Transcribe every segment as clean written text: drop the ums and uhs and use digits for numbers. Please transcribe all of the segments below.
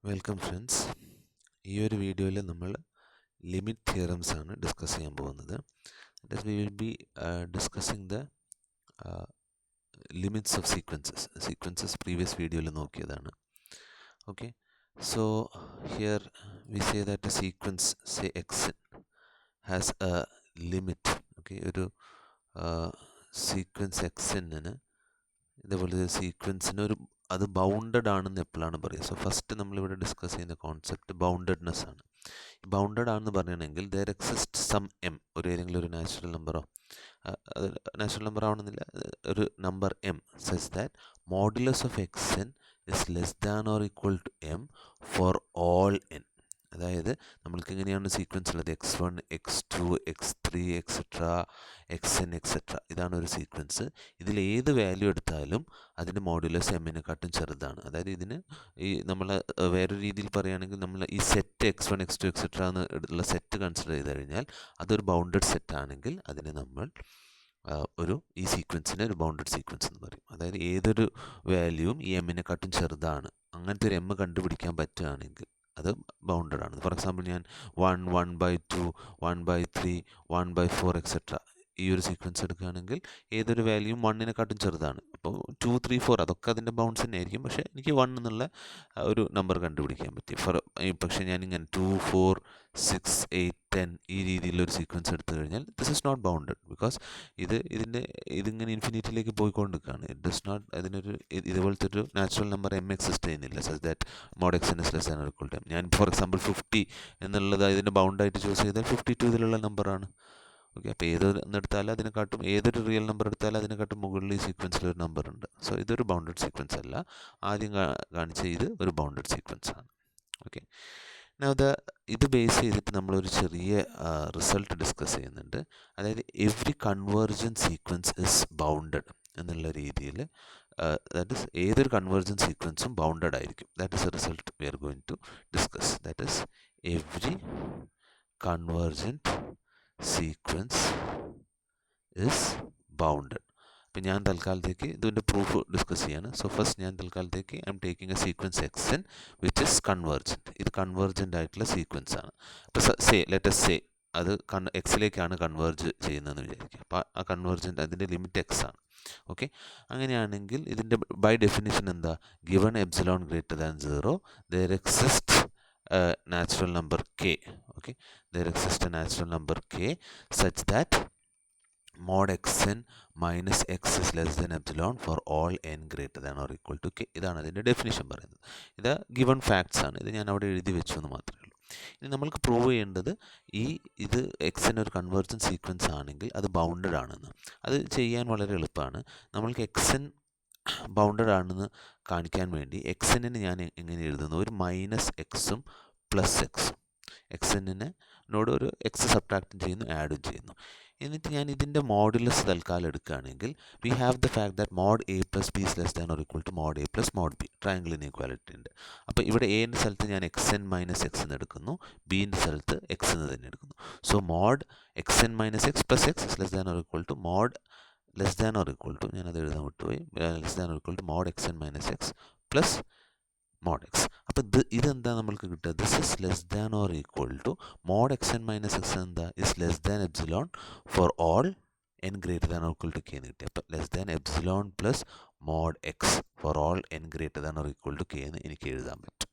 Welcome friends. ഈ ഒരു വീഡിയോയിൽ നമ്മൾ ലിമിറ്റ് തിയറംസ് ആണ് ഡിസ്കസ് ചെയ്യാൻ പോകുന്നത്. V will be discussing the limits of sequences previous വീഡിയോയിൽ നോക്കിയതാണ്. Okay, so here we say that A sequence say X has A limit. Okay, ഒരു സീക്വൻസ് എക്സിന് ഇതേപോലെ ഒരു സീക്വൻസിന് അത് ബൗണ്ടഡ് ആണെന്ന് എപ്പോഴാണ് പറയുക? സോ ഫസ്റ്റ് നമ്മളിവിടെ ഡിസ്കസ് ചെയ്യുന്ന കോൺസെപ്റ്റ് ബൗണ്ടഡ്നെസ് ആണ്. ബൗണ്ടഡ് ആണെന്ന് പറയണമെങ്കിൽ ദർ എക്സിസ്റ്റ് സം എം, ഏതെങ്കിലും ഒരു നാച്ചുറൽ നമ്പറോ, അത് നാച്ചുറൽ നമ്പർ ആവണമെന്നില്ല, ഒരു number m such that modulus of x n is less than or equal to m for all n. അതായത് നമ്മൾക്ക് ഇങ്ങനെയാണ് സീക്വൻസ് ഉള്ളത്: x1, x2, x3, etcetera, xn etcetera. ഇതാണ് ഒരു സീക്വൻസ്. ഇതിൽ ഏത് വാല്യൂ എടുത്താലും അതിൻ്റെ മോഡുലസ് എമ്മിനെക്കാട്ടും ചെറുതാണ്. അതായത് ഇതിന് നമ്മൾ വേറൊരു രീതിയിൽ പറയുകയാണെങ്കിൽ നമ്മൾ ഈ സെറ്റ് x1, x2, എക്സെട്ര എന്ന് ഉള്ള സെറ്റ് കൺസിഡർ ചെയ്ത് കഴിഞ്ഞാൽ അതൊരു ബൗണ്ടഡ് സെറ്റ് ആണെങ്കിൽ അതിനെ നമ്മൾ ഈ സീക്വൻസിനെ ഒരു ബൗണ്ടഡ് സീക്വൻസ് എന്ന് പറയും. അതായത് ഏതൊരു വാല്യൂവും ഈ എമ്മിനെക്കാട്ടും ചെറുതാണ്, അങ്ങനത്തെ ഒരു എം കണ്ടുപിടിക്കാൻ പറ്റുകയാണെങ്കിൽ അത് ബൗണ്ടഡ് ആണ്. ഫോർ എക്സാമ്പിൾ ഞാൻ 1, 1/2, 1/3, 1/4 എക്സെട്ര ഈ ഒരു സീക്വൻസ് എടുക്കുകയാണെങ്കിൽ ഏതൊരു വാല്യൂവും 1നെക്കാട്ടും ചെറുതാണ്. അപ്പോൾ 2, 3, 4 അതൊക്കെ അതിൻ്റെ ബൗണ്ട്സ് തന്നെ ആയിരിക്കും. പക്ഷേ എനിക്ക് 1 എന്നുള്ള ഒരു നമ്പർ കണ്ടുപിടിക്കാൻ പറ്റി. പക്ഷേ ഞാനിങ്ങനെ 2, 4, 6, 8, 10 ഈ രീതിയിലൊരു സീക്വൻസ് എടുത്തു കഴിഞ്ഞാൽ this is not bounded. Because ഇതിങ്ങനെ ഇൻഫിനിറ്റിയിലേക്ക് പോയിക്കൊണ്ടിരിക്കുകയാണ്. ഇറ്റ് ഡസ് നോട്ട്, ഇതുപോലത്തെ ഒരു നാച്ചുറൽ നമ്പർ എം എക്സിസ്റ്റ് ചെയ്യുന്നില്ല such that mod x n is less than or equal to m. ഞാൻ ഫോർ എക്സാമ്പിൾ 50 എന്നുള്ളത് ഇതിൻ്റെ ബൗണ്ടായിട്ട് ചൂസ് ചെയ്താൽ 52 ഇതിലുള്ള നമ്പറാണ്. ഓക്കെ, അപ്പോൾ ഏതൊന്നെടുത്താലും ഏതൊരു റിയൽ നമ്പർ എടുത്താലും അതിനെക്കാട്ടും മുകളിൽ ഈ സീക്വൻസിൽ ഒരു നമ്പർ ഉണ്ട്. സോ ഇതൊരു ബൗണ്ടഡ് സീക്വൻസ് അല്ല. ആദ്യം കാണിച്ച ഇത് ഒരു ബൗണ്ടഡ് സീക്വൻസ് ആണ്. ഓക്കെ, ഇത് ബേസ് ചെയ്തിട്ട് നമ്മളൊരു ചെറിയ റിസൾട്ട് ഡിസ്കസ് ചെയ്യുന്നുണ്ട്. അതായത് every convergent sequence is bounded എന്നുള്ള രീതിയിൽ, ദാറ്റ് ഇസ് ഏതൊരു കൺവേർജൻറ്റ് സീക്വൻസും ബൗണ്ടഡ് ആയിരിക്കും. That is a result we are going to discuss. That is every convergent sequence is bounded. അപ്പം ഞാൻ തൽക്കാലത്തേക്ക് ഇതിൻ്റെ പ്രൂഫ് ഡിസ്കസ് ചെയ്യാണ്. സോ ഫസ്റ്റ് ഞാൻ തൽക്കാലത്തേക്ക് I'm taking a sequence x n which is convergent. ഇത് convergent ആയിട്ടുള്ള sequence ആണ്. അപ്പോൾ ലെറ്റസ് സേ അത് എക്സിലേക്കാണ് കൺവേർജ് ചെയ്യുന്നതെന്ന് വിചാരിക്കുക. അപ്പോൾ ആ കൺവേർജൻറ്റ് അതിൻ്റെ ലിമിറ്റ് എക്സ് ആണ്. ഓക്കെ, അങ്ങനെയാണെങ്കിൽ ഇതിൻ്റെ ബൈ ഡെഫിനിഷൻ എന്താ? Given epsilon greater than 0 there exists a natural number k. Okay, there exists a natural number k such that mod xn minus x is less than epsilon for all n greater than or equal to k. ഇതാണ് അതിൻ്റെ definition പറയുന്നത്. ഇത് given facts ആണ്. ഇത് ഞാൻ അവിടെ എഴുതി വെച്ചു എന്ന് മാത്രമേ ഉള്ളൂ. ഇനി നമ്മൾക്ക് പ്രൂവ് ചെയ്യേണ്ടത് ഇത് എക്സിൻ ഒരു കൺവേർജൻറ്റ് സീക്വൻസ് ആണെങ്കിൽ അത് ബൗണ്ടഡ് ആണെന്ന്. അത് ചെയ്യാൻ വളരെ എളുപ്പമാണ്. നമ്മൾക്ക് എക്സിൻ ബൗണ്ടഡ് ആണെന്ന് കാണിക്കാൻ വേണ്ടി എക്സിനെ ഞാൻ എങ്ങനെ എഴുതുന്നു? ഒരു മൈനസ് എക്സും പ്ലസ് എക്സും. എക്സിനോട് ഒരു എക്സ് സബ്ട്രാക്റ്റും ചെയ്യുന്നു, ആഡും ചെയ്യുന്നു. എന്നിട്ട് ഞാൻ ഇതിൻ്റെ മോഡുലസ് തൽക്കാലം എടുക്കുകയാണെങ്കിൽ we have the fact that mod a plus b is less than or equal to mod a plus mod b. Triangle inequality ഉണ്ട്. അപ്പോൾ ഇവിടെ എൻ്റെ സ്ഥലത്ത് ഞാൻ എക്സ് എൻ മൈനസ് എക്സ് എന്ന് എടുക്കുന്നു, ബിൻ്റെ സ്ഥലത്ത് എക്സ് എന്ന് തന്നെ എടുക്കുന്നു. So mod x n minus x plus x is less than or equal to mod less than or equal to, ഞാനത് എഴുതാൻ വിട്ടുപോയി, less than or equal to mod x n minus x plus mod x. അപ്പോൾ ഇതെന്താ നമ്മൾക്ക് കിട്ടുക? This is less than or equal to mod x n minus x എന്താ? Is less than epsilon for all n greater than or equal to k എന്ന് കിട്ടി. അപ്പോൾ less than epsilon plus mod x for all n greater than or equal to k എന്ന് എനിക്ക് എഴുതാൻ പറ്റും.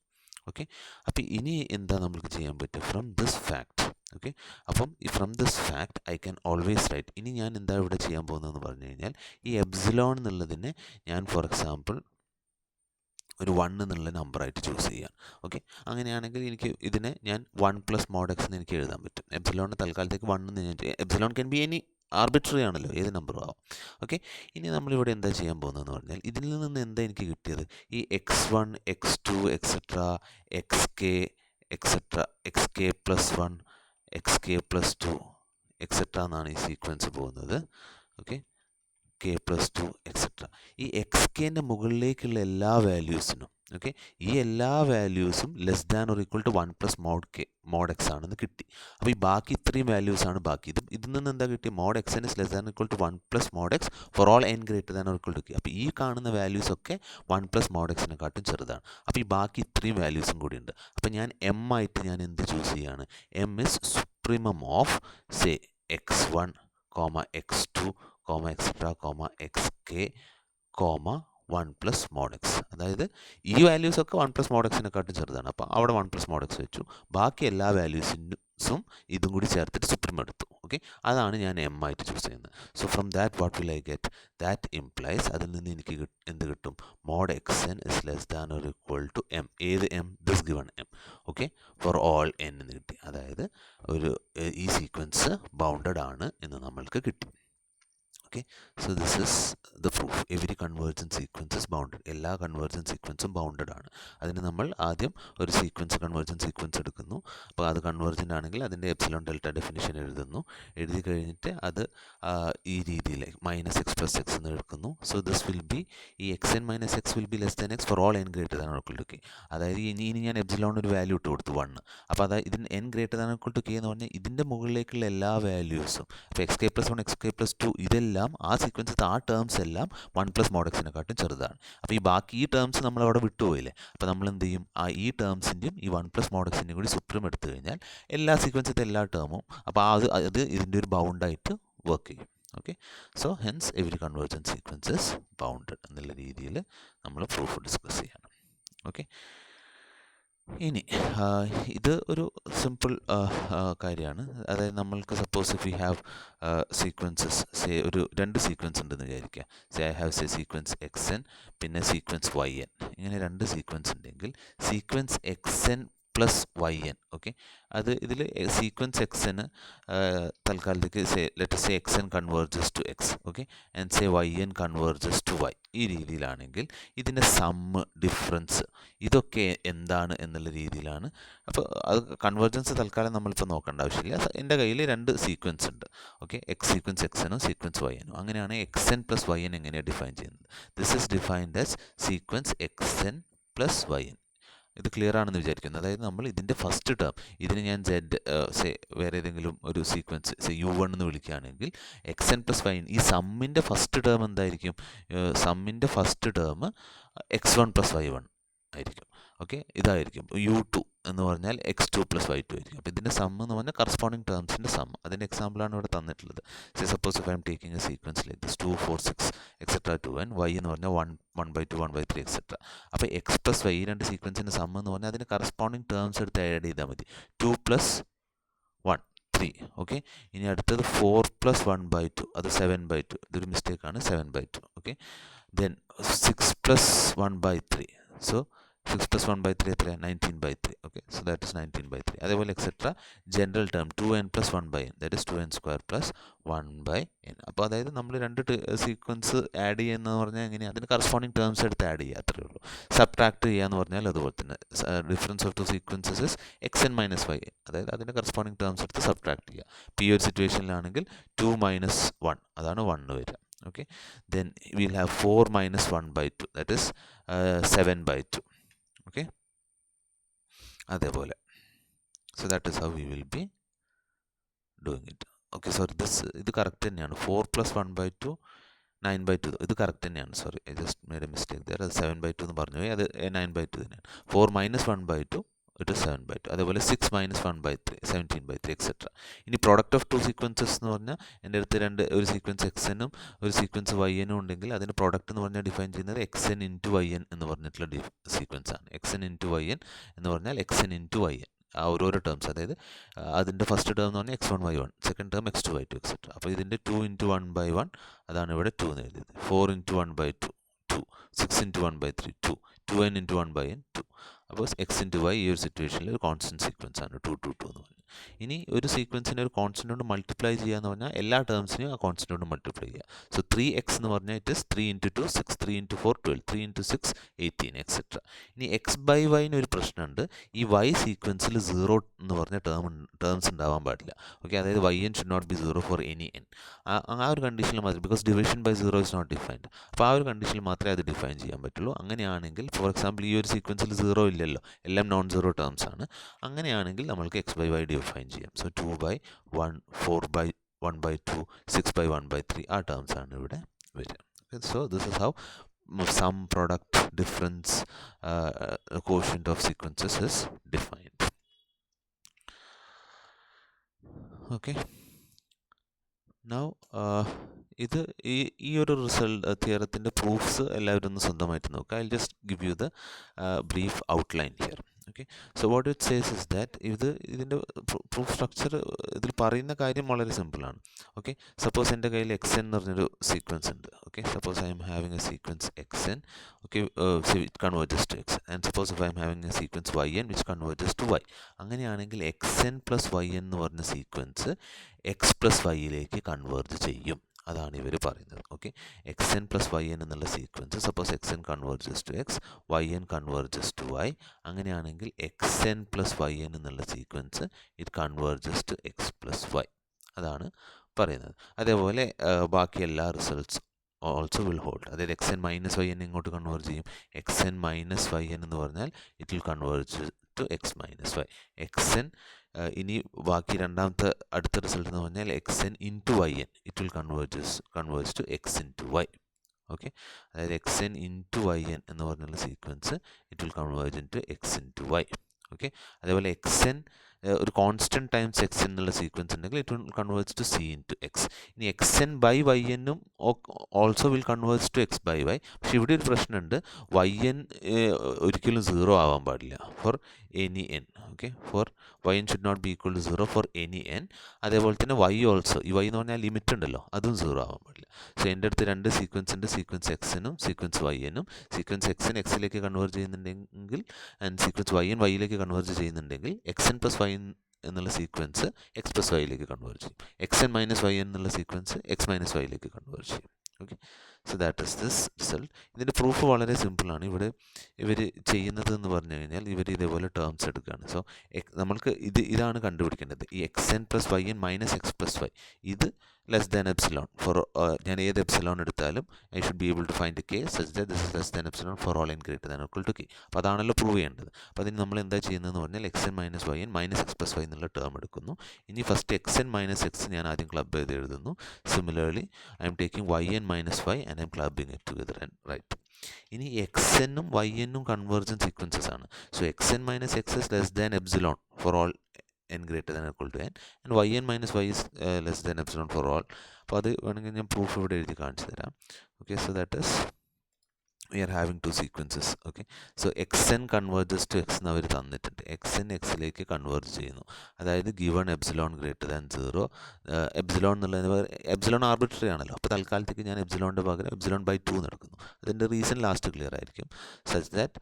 Okay, അപ്പോൾ ഇനി എന്താ നമുക്ക് ചെയ്യാൻ പറ്റും? From this fact. ഓക്കെ, അപ്പം from this fact I can always write. ഇനി ഞാൻ എന്താ ഇവിടെ ചെയ്യാൻ പോകുന്നതെന്ന് പറഞ്ഞു കഴിഞ്ഞാൽ ഈ എപ്സിലോൺ എന്നുള്ളതിനെ ഞാൻ ഫോർ എക്സാമ്പിൾ ഒരു 1 എന്നുള്ള നമ്പറായിട്ട് ചൂസ് ചെയ്യാം. ഓക്കെ, അങ്ങനെയാണെങ്കിൽ എനിക്ക് ഇതിനെ ഞാൻ 1 പ്ലസ് മോഡ് എക്സ് എന്ന് എനിക്ക് എഴുതാൻ പറ്റും. എപ്സിലോണിന് തൽക്കാലത്തേക്ക് 1 എന്ന് ഞാൻ epsilon can be any arbitrary ആണല്ലോ, ഏത് നമ്പറും ആവാം. ഓക്കെ, ഇനി നമ്മളിവിടെ എന്താ ചെയ്യാൻ പോകുന്നതെന്ന് പറഞ്ഞാൽ ഇതിൽ നിന്ന് എന്താ എനിക്ക് കിട്ടിയത്? ഈ x1, x2 etcetera, xk etcetera, xk plus 1, xk plus 2 etcetera എന്നാണ് ഈ സീക്വൻസ് പോകുന്നത്. Okay, k plus 2 etcetera. ഈ എക്സ് കെൻ്റെ മുകളിലേക്കുള്ള എല്ലാ വാല്യൂസിനും ഓക്കെ, ഈ എല്ലാ വാല്യൂസും less than or equal to 1 plus mod x ആണെന്ന് കിട്ടി. അപ്പോൾ ഈ ബാക്കി ഇത്രയും വാല്യൂസാണ് ബാക്കി. ഇതിൽ നിന്ന് എന്താ കിട്ടി? Mod x n is less than equal to 1 plus mod x for all n greater than or equal to k. അപ്പോൾ ഈ കാണുന്ന വാല്യൂസ് ഒക്കെ 1 പ്ലസ് മോഡ് എക്സിനെക്കാട്ടും ചെറുതാണ്. അപ്പോൾ ഈ ബാക്കി ഇത്രയും വാല്യൂസും കൂടി ഉണ്ട്. അപ്പോൾ ഞാൻ എം ആയിട്ട് ഞാൻ എന്ത് ചൂസ് ചെയ്യാണ്? M is supremum of say x1, x2, etcetera, xk, 1 plus mod X. അതായത് ഈ വാല്യൂസ് ഒക്കെ 1 പ്ലസ് മോഡ് എക്സിനെക്കാട്ടും ചെറുതാണ്. അപ്പോൾ അവിടെ 1 പ്ലസ് മോഡ് എക്സ് വെച്ചു. ബാക്കി എല്ലാ വാല്യൂസിനും ഇതും കൂടി ചേർത്തിട്ട് സുപ്രീം എടുത്തു. ഓക്കെ, അതാണ് ഞാൻ എം ആയിട്ട് ചൂസ് ചെയ്യുന്നത്. So from that what will I get? That implies, അതിൽ നിന്ന് എനിക്ക് എന്ത് കിട്ടും? Mod x n is less than or equal to m. ഏത് m? This given m. Okay, for all n എന്ന് കിട്ടി. അതായത് ഈ സീക്വൻസ് ബൗണ്ടഡ് ആണ് എന്ന് നമ്മൾക്ക് കിട്ടി. Okay, so this is the proof. Every convergent sequence is bounded. എല്ലാ കൺവേർജൻറ്റ് സീക്വൻസും ബൗണ്ടഡ് ആണ്. അതിന് നമ്മൾ ആദ്യം ഒരു കൺവേർജൻറ്റ് സീക്വൻസ് എടുക്കുന്നു. അപ്പോൾ അത് കൺവേർജൻ്റ് ആണെങ്കിൽ അതിൻ്റെ എപ്സിലോൺ ഡെൽറ്റ ഡെഫിനിഷൻ എഴുതുന്നു. എഴുതി കഴിഞ്ഞിട്ട് അത് ഈ രീതിയിൽ മൈനസ് എക്സ് പ്ലസ് എക്സ് എന്ന് എടുക്കുന്നു. സോ ദിസ് വിൽ ബി, ഈ x n minus x will be less than x for all n greater than or equal to k. അതായത് ഇനി ഞാൻ എപ്സിലോൺ ഒരു വാല്യൂ ഇട്ട് കൊടുത്തു 1. അപ്പോൾ അതായത് ഇതിന് n greater than or equal to k എന്ന് പറഞ്ഞാൽ ഇതിൻ്റെ മുകളിലേക്കുള്ള എല്ലാ വാല്യൂസും, അപ്പോൾ x k plus 1, x k plus 2 ഇതെല്ലാം ആ സീക്വൻസിൽ ആ ടേംസ് എല്ലാം 1 പ്ലസ് മോഡ് എക്സിനെക്കാട്ടും ചെറുതാണ്. അപ്പോൾ ഈ ബാക്കി ഈ ടേംസ് നമ്മളവിടെ വിട്ടുപോയില്ലേ. അപ്പോൾ നമ്മൾ എന്ത് ചെയ്യും? ഈ ടേംസിൻ്റെയും ഈ 1 പ്ലസ് മോഡ് എക്സിൻ്റെയും കൂടി സുപ്രീം എടുത്തു കഴിഞ്ഞാൽ എല്ലാ സീക്വൻസിലത്തെ എല്ലാ ടേമും, അപ്പോൾ അത് ഇതിൻ്റെ ഒരു ബൗണ്ടായിട്ട് വർക്ക് ചെയ്യും. Okay, so hence every convergent sequences bounded എന്നുള്ള രീതിയിൽ നമ്മൾ പ്രൂഫ് ഡിസ്കസ് ചെയ്യണം. ഓക്കെ, ഇനി ഇത് ഒരു സിമ്പിൾ കാര്യമാണ്. അതായത് നമ്മൾക്ക് suppose if you have sequences, say ഒരു 2 സീക്വൻസ് ഉണ്ടെന്ന് വിചാരിക്കുക. Say I have say sequence x n പിന്നെ സീക്വൻസ് വൈ എൻ. ഇങ്ങനെ 2 സീക്വൻസ് ഉണ്ടെങ്കിൽ sequence x n plus y n. Okay, അത് ഇതിൽ സീക്വൻസ് എക്സിന് തൽക്കാലത്തേക്ക് let say x n converges to x. Okay, and say y n converges to y. ഈ രീതിയിലാണെങ്കിൽ ഇതിൻ്റെ സമ്മ്, ഡിഫറൻസ് ഇതൊക്കെ എന്താണ് എന്നുള്ള രീതിയിലാണ്. അപ്പോൾ അത് കൺവേർജൻസ് തൽക്കാലം നമ്മളിപ്പോൾ നോക്കേണ്ട ആവശ്യമില്ല. എൻ്റെ കയ്യിൽ 2 സീക്വൻസ് ഉണ്ട്. ഓക്കെ, സീക്വൻസ് എക്സ് എനും സീക്വൻസ് വൈ എനും. അങ്ങനെയാണ് x n plus y n എങ്ങനെയാണ് ഡിഫൈൻ ചെയ്യുന്നത്? This is defined as sequence x n plus y n. ഇത് ക്ലിയർ ആണെന്ന് വിചാരിക്കുന്നു. അതായത് നമ്മൾ ഇതിൻ്റെ ഫസ്റ്റ് ടേം, ഇതിന് ഞാൻ സേ വേറെ ഏതെങ്കിലും ഒരു സീക്വൻസ് സേ u1 എന്ന് വിളിക്കുകയാണെങ്കിൽ x n plus y n, ഈ സമ്മിൻ്റെ ഫസ്റ്റ് ടേം എന്തായിരിക്കും? സമ്മിൻ്റെ first term x1 plus y1 ആയിരിക്കും. ഓക്കെ, ഇതായിരിക്കും. u2 എന്ന് പറഞ്ഞാൽ x2 പ്ലസ് y2 ആയിരിക്കും. അപ്പോൾ ഇതിൻ്റെ സം എന്ന് പറഞ്ഞാൽ കറസ്പോണ്ടിങ് ടേംസിൻ്റെ സം. അതിൻ്റെ എക്സാമ്പിളാണ് ഇവിടെ തന്നിട്ടുള്ളത്. Say suppose if I M taking a sequence like this 2, 4, 6 etcetera 2 and y എന്ന് പറഞ്ഞാൽ 1/2, 1/3 എക്സെട്ര. അപ്പോൾ എക്സ് പ്ലസ് വൈ, 2 സീക്വൻസിൻ്റെ സം എന്ന് പറഞ്ഞാൽ അതിന് കറസ്പോണ്ടിങ് ടേംസ് എടുത്ത് ആഡ് ചെയ്താൽ മതി. 2 പ്ലസ് 1, 3. ഓക്കെ, ഇനി അടുത്തത് 4 പ്ലസ് 1/2, അത് 7/2. ഇതൊരു മിസ്റ്റേക്കാണ്, 7/2. Okay, then 6 plus 1/3. So 6 plus 1/3 എത്രയാണ്? 19/3. Okay, so that is 19/3. അതേപോലെ etcetera general term 2n plus 1/n, that is 2n square plus 1/n. അപ്പോൾ അതായത് നമ്മൾ 2 സീക്വൻസ് ആഡ് ചെയ്യുന്നതെന്ന് പറഞ്ഞാൽ എങ്ങനെയാണ്? അതിന് കറസ്പോണ്ടിങ് ടേംസ് എടുത്ത് ആഡ് ചെയ്യുക, അത്രയേ ഉള്ളൂ. സബ്ട്രാക്ട് ചെയ്യുക എന്ന് പറഞ്ഞാൽ അതുപോലെ തന്നെ difference of 2 sequences is x n minus y n. അതായത് അതിൻ്റെ കറസ്പോണ്ടിങ് ടേംസ് എടുത്ത് സബ്ട്രാക്ട് ചെയ്യുക. ഇപ്പോൾ ഈ ഒരു സിറ്റുവേഷനിലാണെങ്കിൽ 2 മൈനസ് 1, അതാണ് 1 വരിക. Okay, then will have 4 minus 1/2, that is 7/2. Okay, അതേപോലെ so that is how we will be doing it. Okay, sorry, ഇത് കറക്റ്റ് തന്നെയാണ്. 4 പ്ലസ് 1/2 9/2. ഇത് കറക്റ്റ് തന്നെയാണ്. Sorry, I just made a mistake there. അത് 7/2 എന്ന് പറഞ്ഞു പോയി. അത് 9/2 തന്നെയാണ്. 4 മൈനസ് 1/2 ഇറ്റ് ഇസ് 7/2. അതേപോലെ 6 മൈനസ് 1/3 17/3 എക്സെട്ര. ഇനി പ്രോഡക്റ്റ് ഓഫ് 2 സീക്വൻസസ് എന്ന് പറഞ്ഞാൽ എൻ്റെ അടുത്ത് ഒരു സീക്വൻസ് എക്സ് എനും ഒരു സീക്വൻസ് വൈ എനും ഉണ്ടെങ്കിൽ അതിന് പ്രോഡക്റ്റ് എന്ന് പറഞ്ഞാൽ ഡിഫൈൻ ചെയ്യുന്നത് x n into y n എന്ന് പറഞ്ഞിട്ടുള്ള സീക്വൻസ് ആണ്. X n into y n എന്ന് പറഞ്ഞാൽ x n into y n, ആ ഓരോരോ ടേംസ്. അതായത് അതിൻ്റെ ഫസ്റ്റ് ടേം എന്ന് പറഞ്ഞാൽ x1 y1, second term x2 y2 etcetera. അപ്പോൾ ഇതിൻ്റെ 2 ഇൻറ്റു 1/1 അതാണ് ഇവിടെ 2 എന്ന് എഴുതിയത്. 4 into 1/2 2, 6 into 1/3 2, 2n into 1/n 2. അപ്പോൾ എക്സ് ഇൻറ്റു വൈ ഈ ഒരു സിറ്റുവേഷനിൽ ഒരു കോൺസ്റ്റൻറ്റ് സീക്വൻസ് ആണ് 2 2 2 എന്ന് പറഞ്ഞാൽ. ഇനി ഒരു സീക്വൻസിനെ ഒരു കോൺസ്റ്റൻ്റ് കൊണ്ട് മൾട്ടിപ്ലൈ ചെയ്യുക എന്ന് പറഞ്ഞാൽ എല്ലാ ടേംസിനെയും ആ കോൺസ്റ്റൻ്റ് കൊണ്ട് മൾട്ടിപ്ലൈ ചെയ്യുക. സോ 3x എന്ന് പറഞ്ഞാൽ it is 3 into 2 6, 3 into 4 12, 3 into 6 18 etcetera. ഇനി എക്സ് ബൈ വൈന് ഒരു പ്രശ്നമുണ്ട്. ഈ വൈ സീക്വൻസിൽ 0 എന്ന് പറഞ്ഞ ടേംസ് ഉണ്ടാവാൻ പാടില്ല. ഓക്കെ, അതായത് y n should not be 0 for any n. ആ ഒരു കണ്ടീഷനിൽ മാത്രം, because division by 0 is not defined. അപ്പോൾ ആ ഒരു കണ്ടീഷനിൽ മാത്രമേ അത് ഡിഫൈൻ ചെയ്യാൻ പറ്റുള്ളൂ. അങ്ങനെയാണെങ്കിൽ ഫോർ എക്സാമ്പിൾ ഈ ഒരു സീക്വൻസിൽ 0 ഇല്ലല്ലോ, എല്ലാം നോൺ സീറോ ടേംസ് ആണ്. അങ്ങനെയാണെങ്കിൽ നമ്മൾക്ക് എക്സ് ബൈ വൈ ഡിഫൈൻ ചെയ്യാം. സോ 2/1, 4/1/2, 6/1/3 ആ ടേംസ് ആണ് ഇവിടെ വരിക. So this is how sum product difference quotient of sequences is defined. Okay, now ഇത് ഈ ഒരു തിയറത്തിൻ്റെ പ്രൂഫ്സ് എല്ലാവരും ഒന്ന് സ്വന്തമായിട്ട് നോക്കുക. I just give you the brief outline here. Okay, so what it says is that ഇതിൻ്റെ പ്രൂഫ് സ്ട്രക്ചർ ഇതിൽ പറയുന്ന കാര്യം വളരെ സിമ്പിളാണ്. ഓക്കെ, സപ്പോസ് എൻ്റെ കയ്യിൽ എക്സ് എൻ എന്ന് പറഞ്ഞൊരു സീക്വൻസ് ഉണ്ട്. Okay, suppose I M having a sequence x n. Okay, it converges to x. And suppose if I M having a sequence y n which converges to y. അങ്ങനെയാണെങ്കിൽ x n plus y n എന്ന് പറഞ്ഞ sequence x plus വൈയിലേക്ക് converge ചെയ്യും. അതാണ് ഇവർ പറയുന്നത്. Okay, x n plus y n എന്നുള്ള sequence, suppose x n converges to x, y n converges to y. അങ്ങനെയാണെങ്കിൽ x n plus y n എന്നുള്ള sequence it converges to x plus y. അതാണ് പറയുന്നത്. അതേപോലെ ബാക്കി എല്ലാ റിസൾട്ട്സ് ഓൾസോ വിൽ ഹോൾഡ്. അതായത് x n minus y n ഇങ്ങോട്ട് converge ചെയ്യും. X n minus y n എന്ന് പറഞ്ഞാൽ it will converge to x minus y. X n ഇനി ബാക്കി അടുത്ത റിസൾട്ട് എന്ന് പറഞ്ഞാൽ x n into y n it will converge to x into y. Okay, അതായത് x n into y n എന്ന് പറഞ്ഞുള്ള sequence it will converge into x into y. Okay, അതേപോലെ x n ഒരു കോൺസ്റ്റൻറ്റ് ടൈംസ് എക്സ് എന്നുള്ള sequence ഉണ്ടെങ്കിൽ it will converge to c into x. ഇനി x n by y എന്നും also will converge to x by y. പക്ഷെ ഇവിടെ ഒരു പ്രശ്നമുണ്ട്, വൈ എൻ ഒരിക്കലും 0 ആവാൻ പാടില്ല for any n. Okay, for y n should not be equal to 0 for any n. അതേപോലെ തന്നെ വൈ ഓൾസോ, ഈ വൈ എന്ന് പറഞ്ഞാൽ ലിമിറ്റ് ഉണ്ടല്ലോ, അതും 0 ആവാൻ പാടില്ല. സോ എൻ്റെ അടുത്ത് രണ്ട് സീക്വൻസ് ഉണ്ട്, സീക്വൻസ് എക്സിനും സീക്വൻസ് വൈ എനും. സീക്വൻസ് എക്സിന് എക്സിലേക്ക് കൺവേർജ് ചെയ്യുന്നുണ്ടെങ്കിൽ ആൻഡ് സീക്വൻസ് വൈ എൻ വൈയിലേക്ക് കൺവേർജ് ചെയ്യുന്നുണ്ടെങ്കിൽ എക്സ് എൻ പ്ലസ് വൈ എന്നുള്ള സീക്വൻസ് എക്സ് പ്ലസ് വൈയിലേക്ക് കൺവേർജ് ചെയ്യും. X n minus y n എന്നുള്ള സീക്വൻസ് എക്സ് മൈനസ് വൈയിലേക്ക് കൺവേർജ് ചെയ്യും. Okay, so that is this result. ഇതിൻ്റെ പ്രൂഫ് വളരെ സിമ്പിളാണ്. ഇവിടെ ഇവർ ചെയ്യുന്നത് എന്ന് പറഞ്ഞു കഴിഞ്ഞാൽ ഇവർ ഇതേപോലെ ടേംസ് എടുക്കുകയാണ്. സോ നമ്മൾക്ക് ഇതാണ് കണ്ടുപിടിക്കേണ്ടത്. ഈ x n plus y n minus x plus y ഇത് ലെസ് ദാൻ എപ്സിലോൺ ഫോർ, ഞാൻ ഏത് എപ്സിലോൺ എടുത്താലും I should be able to find a case such that this is less than epsilon for all n greater than equal to k. അപ്പോൾ അതാണല്ലോ prove ചെയ്യേണ്ടത്. അപ്പോൾ അതിന് നമ്മൾ എന്താ ചെയ്യുന്നതെന്ന് പറഞ്ഞാൽ x n minus y n minus x plus y എന്നുള്ള ടേം എടുക്കുന്നു. ഇനി first x n minus x ഞാൻ ആദ്യം ക്ലബ് ചെയ്ത് എഴുതുന്നു. Similarly I'm taking y n minus y and I'm clubbing it together and write. ഇനി x എന്നും y എന്നും കൺവേർജൻ സീക്വൻസസ് ആണ്. So x n minus x is less than epsilon for all n greater than or equal to n and yn minus y is less than epsilon for all. അപ്പോൾ അത് വേണമെങ്കിൽ ഞാൻ proof ഇവിടെ എഴുതി കാണിച്ചു തരാം. Okay, so that is we are having two sequences. Okay, so xn converges to x എന്ന് അവർ തന്നിട്ടുണ്ട്. xn xലേക്ക് കൺവേർജ് ചെയ്യുന്നു. അതായത് given epsilon greater than 0. Epsilon എന്നുള്ളത് എപ്സിലോൺ ആർബിട്രറി ആണല്ലോ. അപ്പോൾ തൽക്കാലത്തേക്ക് ഞാൻ എപ്സിലോണിൻ്റെ പകരം എപ്സിലോൺ ബൈ 2 നടക്കുന്നു. അതിൻ്റെ റീസൺ ലാസ്റ്റ് ക്ലിയർ ആയിരിക്കും. Such that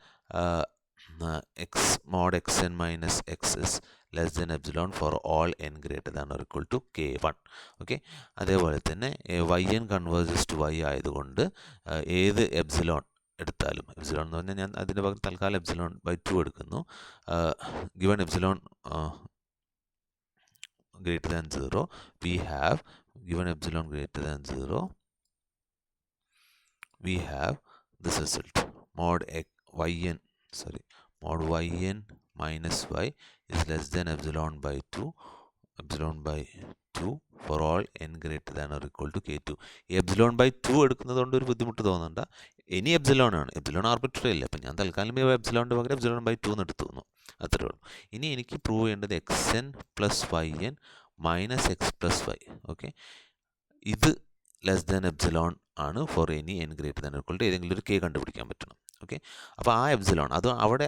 x mod xn minus x is less than epsilon for all n greater than or equal to k1. Okay, അതേപോലെ തന്നെ yn converges to y ആയതുകൊണ്ട് ഏത് എപ്സിലോൺ എടുത്താലും, epsilon എന്ന് പറഞ്ഞാൽ ഞാൻ അതിൻ്റെ പകരം തൽക്കാലം എപ്സിലോൺ ബൈ 2 എടുക്കുന്നു. Given epsilon greater than 0 we have given epsilon greater than 0 we have this result mod yn minus y is less than epsilon by 2 for all n greater than or equal to k2. ഈ epsilon by 2 എടുക്കുന്നതുകൊണ്ട് ഒരു ബുദ്ധിമുട്ട് തോന്നണ്ട. ഇനി epsilon ആണ്, epsilon arbitrary അല്ല. അപ്പം ഞാൻ തൽക്കാലം എപ്സിലോണിൻ്റെ പകരം എപ്സിലോൺ ബൈ 2 എന്ന് എടുത്തു തന്നു, അത്രേ ഉള്ളൂ. ഇനി എനിക്ക് പ്രൂവ് ചെയ്യേണ്ടത് x n plus y n minus x plus y. Okay, ഇത് ലെസ് ദാൻ എപ്സിലോൺ ആണ് for any n greater than equal to ഏതെങ്കിലും ഒരു കെ കണ്ടുപിടിക്കാൻ പറ്റണം. ഓക്കെ, അപ്പോൾ ആ എപ്സിലോൺ അത് അവിടെ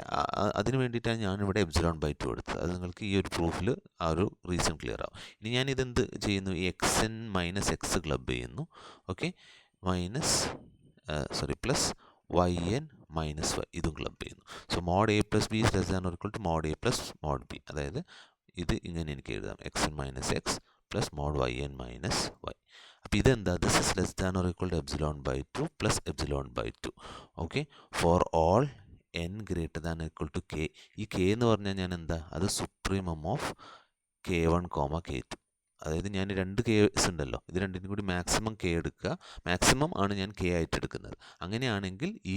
അതിന് വേണ്ടിയിട്ടാണ് ഞാനിവിടെ എപ്സിലോൺ ബൈ 2 എടുത്തത്. അത് നിങ്ങൾക്ക് ഈ ഒരു പ്രൂഫിൽ ആ ഒരു റീസൺ ക്ലിയർ ആവും. ഇനി ഞാൻ ഇതെന്ത് ചെയ്യുന്നു, ഈ x n minus x club ചെയ്യുന്നു. Okay, plus yn minus y ഇതും ക്ലബ് ചെയ്യുന്നു. So mod a plus b is less than or equal to mod a plus mod b. അതായത് ഇത് ഇങ്ങനെ എനിക്ക് എഴുതാം, xn minus x plus mod yn minus y. അപ്പോൾ ഇതെന്താ, this is less than or equal to epsilon by 2 plus epsilon by 2. Okay, for all n greater than equal to k. ഈ k എന്ന് പറഞ്ഞാൽ ഞാൻ എന്താ, അത് സുപ്രീമം ഓഫ് k1 k2. അതായത് ഞാൻ രണ്ട് കേസ് ഉണ്ടല്ലോ, ഇത് രണ്ടിനും കൂടി മാക്സിമം k എടുക്കുക, മാക്സിമം ആണ് ഞാൻ k ആയിട്ട് എടുക്കുന്നത്. അങ്ങനെയാണെങ്കിൽ ഈ